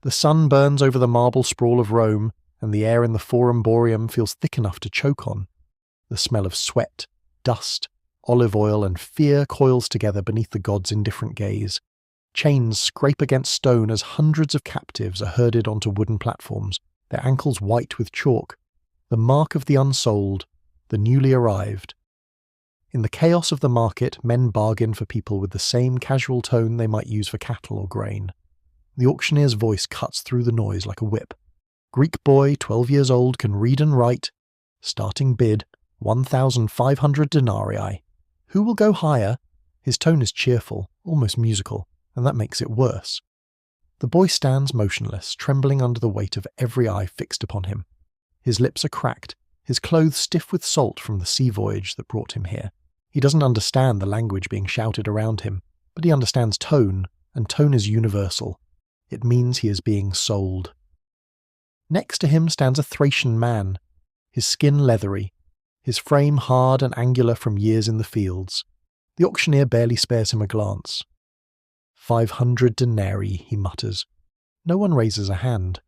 The sun burns over the marble sprawl of Rome, and the air in the Forum Boreum feels thick enough to choke on. The smell of sweat, dust, olive oil, and fear coils together beneath the gods' indifferent gaze. Chains scrape against stone as hundreds of captives are herded onto wooden platforms, their ankles white with chalk, the mark of the unsold, the newly arrived. In the chaos of the market, men bargain for people with the same casual tone they might use for cattle or grain. The auctioneer's voice cuts through the noise like a whip. Greek boy, 12 years old, can read and write. Starting bid, 1,500 denarii. Who will go higher? His tone is cheerful, almost musical, and that makes it worse. The boy stands motionless, trembling under the weight of every eye fixed upon him. His lips are cracked, his clothes stiff with salt from the sea voyage that brought him here. He doesn't understand the language being shouted around him, but he understands tone, and tone is universal. It means he is being sold. Next to him stands a Thracian man, his skin leathery, his frame hard and angular from years in the fields. The auctioneer barely spares him a glance. 500 denarii, he mutters. No one raises a hand.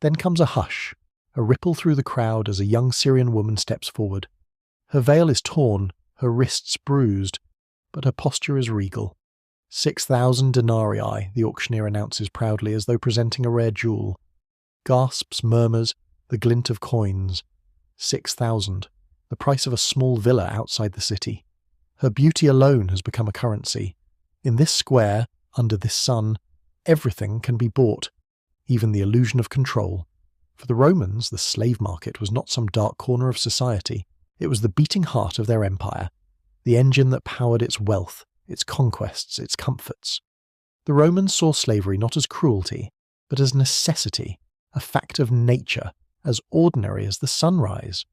Then comes a hush, a ripple through the crowd as a young Syrian woman steps forward. Her veil is torn, her wrists bruised, but her posture is regal. 6,000 denarii, the auctioneer announces proudly as though presenting a rare jewel. Gasps, murmurs, the glint of coins. 6,000, the price of a small villa outside the city. Her beauty alone has become a currency. In this square, under this sun, everything can be bought, even the illusion of control. For the Romans, the slave market was not some dark corner of society. It was the beating heart of their empire, the engine that powered its wealth, its conquests, its comforts. The Romans saw slavery not as cruelty, but as necessity, a fact of nature, as ordinary as the sunrise.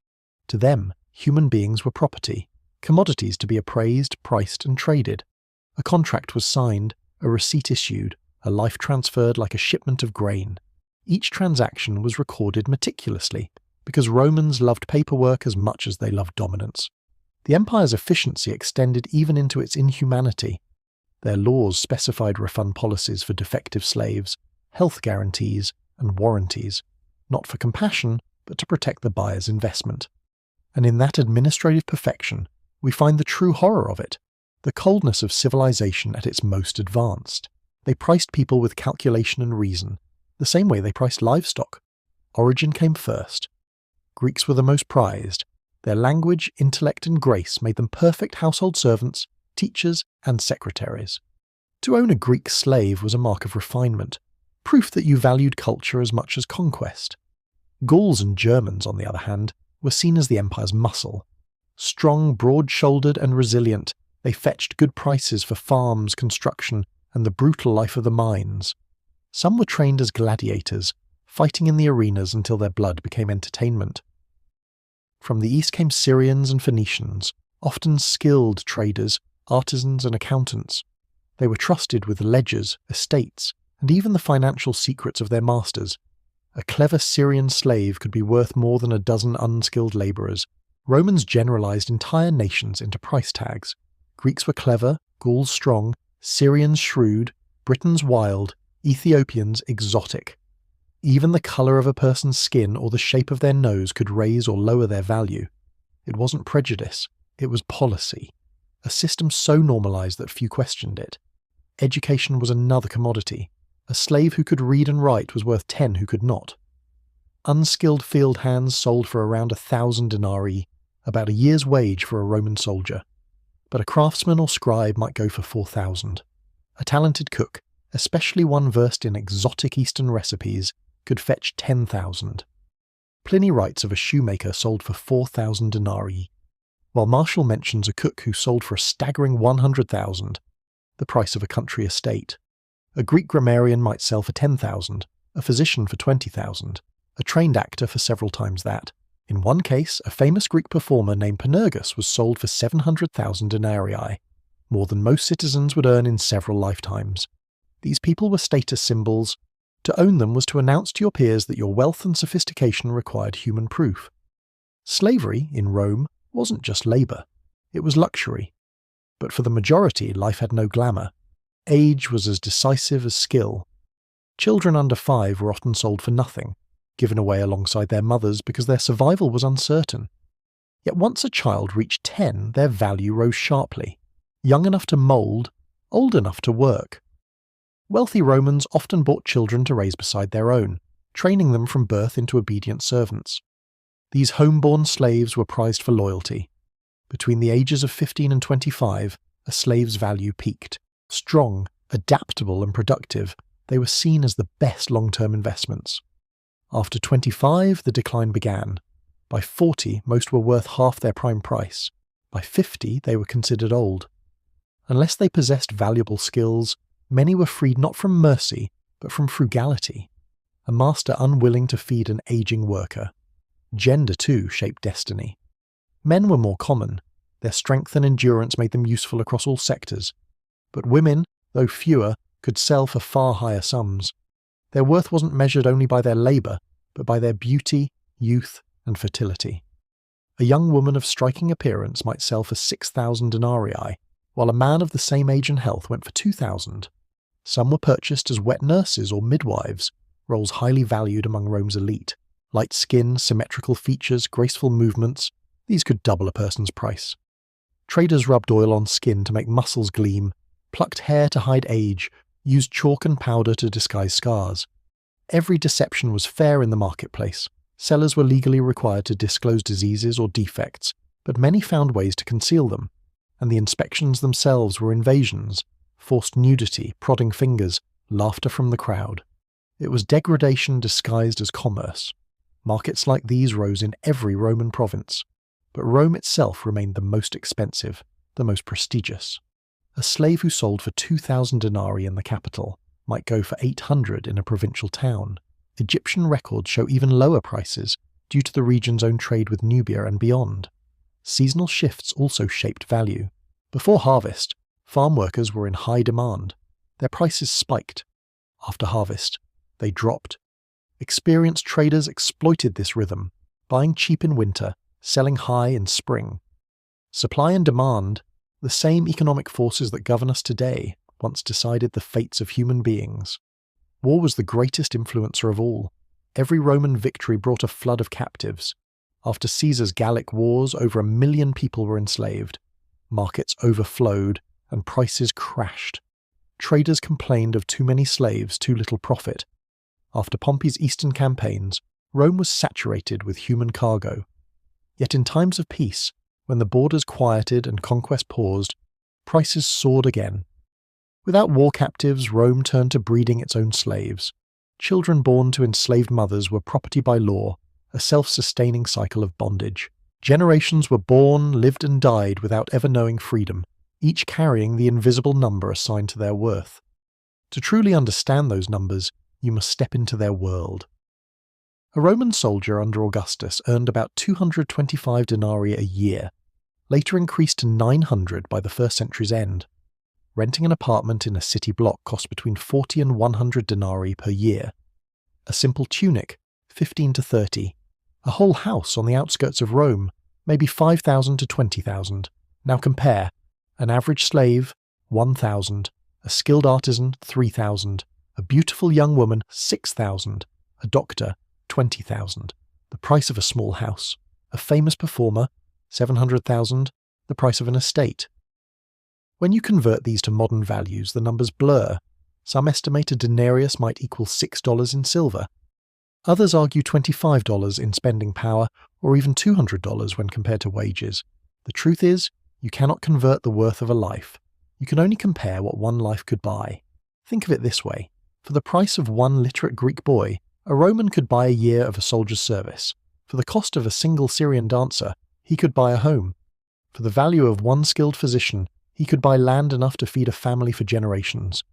To them, human beings were property, commodities to be appraised, priced, and traded. A contract was signed, a receipt issued, a life transferred like a shipment of grain. Each transaction was recorded meticulously, because Romans loved paperwork as much as they loved dominance. The empire's efficiency extended even into its inhumanity. Their laws specified refund policies for defective slaves, health guarantees, and warranties, not for compassion, but to protect the buyer's investment. And in that administrative perfection, we find the true horror of it, the coldness of civilization at its most advanced. They priced people with calculation and reason, the same way they priced livestock. Origin came first. Greeks were the most prized. Their language, intellect, and grace made them perfect household servants, teachers, and secretaries. To own a Greek slave was a mark of refinement, proof that you valued culture as much as conquest. Gauls and Germans, on the other hand, were seen as the empire's muscle. Strong, broad-shouldered, and resilient, they fetched good prices for farms, construction, and the brutal life of the mines. Some were trained as gladiators, fighting in the arenas until their blood became entertainment. From the east came Syrians and Phoenicians, often skilled traders, artisans, and accountants. They were trusted with ledgers, estates, and even the financial secrets of their masters. A clever Syrian slave could be worth more than a dozen unskilled labourers. Romans generalised entire nations into price tags. Greeks were clever, Gauls strong, Syrians shrewd, Britons wild, Ethiopians exotic. Even the colour of a person's skin or the shape of their nose could raise or lower their value. It wasn't prejudice, it was policy. A system so normalised that few questioned it. Education was another commodity. A slave who could read and write was worth 10 who could not. Unskilled field hands sold for around 1,000 denarii, about a year's wage for a Roman soldier. But a craftsman or scribe might go for 4,000. A talented cook, especially one versed in exotic Eastern recipes, could fetch 10,000. Pliny writes of a shoemaker sold for 4,000 denarii, while Martial mentions a cook who sold for a staggering 100,000, the price of a country estate. A Greek grammarian might sell for 10,000, a physician for 20,000, a trained actor for several times that. In one case, a famous Greek performer named Panurgus was sold for 700,000 denarii, more than most citizens would earn in several lifetimes. These people were status symbols. To own them was to announce to your peers that your wealth and sophistication required human proof. Slavery, in Rome, wasn't just labour. It was luxury. But for the majority, life had no glamour. Age was as decisive as skill. Children under 5 were often sold for nothing, given away alongside their mothers because their survival was uncertain. Yet once a child reached 10, their value rose sharply. Young enough to mould, old enough to work. Wealthy Romans often bought children to raise beside their own, training them from birth into obedient servants. These home-born slaves were prized for loyalty. Between the ages of 15 and 25, a slave's value peaked. Strong, adaptable and productive, they were seen as the best long-term investments. After 25, the decline began. By 40, most were worth half their prime price. By 50, they were considered old. Unless they possessed valuable skills, many were freed not from mercy, but from frugality. A master unwilling to feed an aging worker. Gender, too, shaped destiny. Men were more common. Their strength and endurance made them useful across all sectors. But women, though fewer, could sell for far higher sums. Their worth wasn't measured only by their labour, but by their beauty, youth, and fertility. A young woman of striking appearance might sell for 6,000 denarii, while a man of the same age and health went for 2,000. Some were purchased as wet nurses or midwives, roles highly valued among Rome's elite. Light skin, symmetrical features, graceful movements, these could double a person's price. Traders rubbed oil on skin to make muscles gleam, plucked hair to hide age, used chalk and powder to disguise scars. Every deception was fair in the marketplace. Sellers were legally required to disclose diseases or defects, but many found ways to conceal them, and the inspections themselves were invasions, forced nudity, prodding fingers, laughter from the crowd. It was degradation disguised as commerce. Markets like these rose in every Roman province, but Rome itself remained the most expensive, the most prestigious. A slave who sold for 2,000 denarii in the capital might go for 800 in a provincial town. Egyptian records show even lower prices due to the region's own trade with Nubia and beyond. Seasonal shifts also shaped value. Before harvest, farm workers were in high demand. Their prices spiked. After harvest, they dropped. Experienced traders exploited this rhythm, buying cheap in winter, selling high in spring. Supply and demand, the same economic forces that govern us today, once decided the fates of human beings. War was the greatest influencer of all. Every Roman victory brought a flood of captives. After Caesar's Gallic wars, over 1 million people were enslaved. Markets overflowed, and prices crashed. Traders complained of too many slaves, too little profit. After Pompey's eastern campaigns, Rome was saturated with human cargo. Yet in times of peace, when the borders quieted and conquest paused, prices soared again. Without war captives, Rome turned to breeding its own slaves. Children born to enslaved mothers were property by law, a self-sustaining cycle of bondage. Generations were born, lived and died without ever knowing freedom, each carrying the invisible number assigned to their worth. To truly understand those numbers, you must step into their world. A Roman soldier under Augustus earned about 225 denarii a year, later increased to 900 by the 1st century's end. Renting an apartment in a city block cost between 40 and 100 denarii per year. A simple tunic, 15 to 30. A whole house on the outskirts of Rome, maybe 5,000 to 20,000. Now compare. An average slave, 1,000. A skilled artisan, 3,000. A beautiful young woman, 6,000. A doctor, 20,000. The price of a small house. A famous performer, 700,000. The price of an estate. When you convert these to modern values, the numbers blur. Some estimate a denarius might equal $6 in silver. Others argue $25 in spending power, or even $200 when compared to wages. The truth is, you cannot convert the worth of a life. You can only compare what one life could buy. Think of it this way. For the price of one literate Greek boy, a Roman could buy a year of a soldier's service. For the cost of a single Syrian dancer, he could buy a home. For the value of one skilled physician, he could buy land enough to feed a family for generations.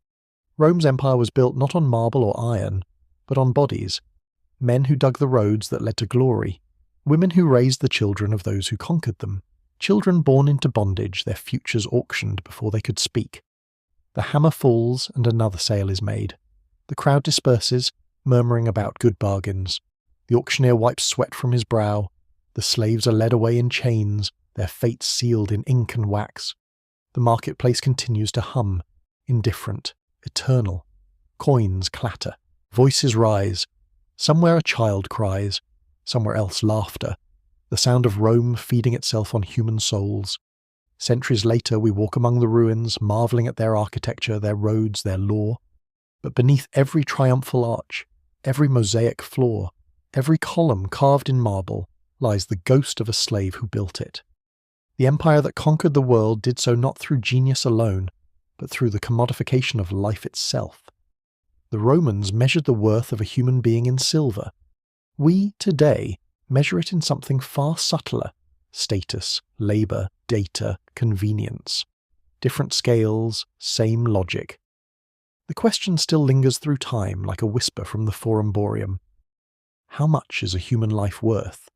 Rome's empire was built not on marble or iron, but on bodies. Men who dug the roads that led to glory. Women who raised the children of those who conquered them. Children born into bondage, their futures auctioned before they could speak. The hammer falls and another sale is made. The crowd disperses, murmuring about good bargains. The auctioneer wipes sweat from his brow. The slaves are led away in chains, their fates sealed in ink and wax. The marketplace continues to hum, indifferent, eternal. Coins clatter. Voices rise. Somewhere a child cries, somewhere else laughter, the sound of Rome feeding itself on human souls. Centuries later we walk among the ruins, marvelling at their architecture, their roads, their law. But beneath every triumphal arch, every mosaic floor, every column carved in marble, lies the ghost of a slave who built it. The empire that conquered the world did so not through genius alone, but through the commodification of life itself. The Romans measured the worth of a human being in silver. We, today, measure it in something far subtler: status, labour, data, convenience. Different scales, same logic. The question still lingers through time like a whisper from the Forum Boreum. How much is a human life worth?